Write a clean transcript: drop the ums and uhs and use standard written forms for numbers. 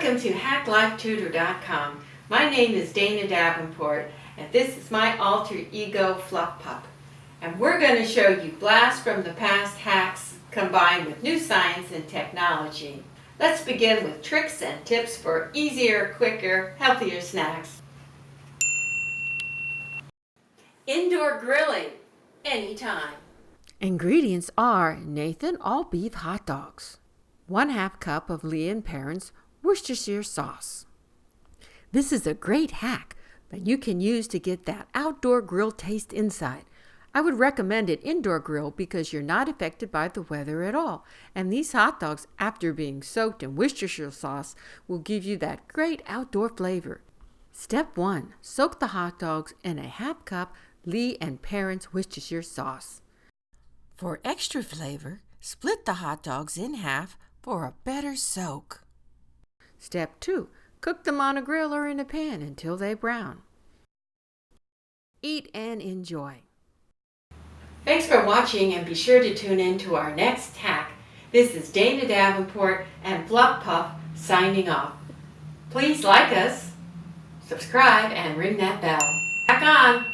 Welcome to HackLifeTutor.com. My name is Dana Davenport, and this is my alter ego Fluff Pup. And we're going to show you blast from the past hacks combined with new science and technology. Let's begin with tricks and tips for easier, quicker, healthier snacks. Indoor grilling, anytime. Ingredients are Nathan all-beef hot dogs, 1/2 cup of Lee & Perrins Worcestershire sauce. This is a great hack that you can use to get that outdoor grill taste inside. I would recommend an indoor grill because you're not affected by the weather at all. And these hot dogs, after being soaked in Worcestershire sauce, will give you that great outdoor flavor. Step 1. Soak the hot dogs in a 1/2 cup Lee & Perrins Worcestershire sauce. For extra flavor, split the hot dogs in half for a better soak. Step 2. Cook them on a grill or in a pan until they brown. Eat and enjoy. Thanks for watching, and be sure to tune in to our next hack. This is Dana Davenport and Fluff Puff signing off. Please like us, subscribe, and ring that bell. Back on!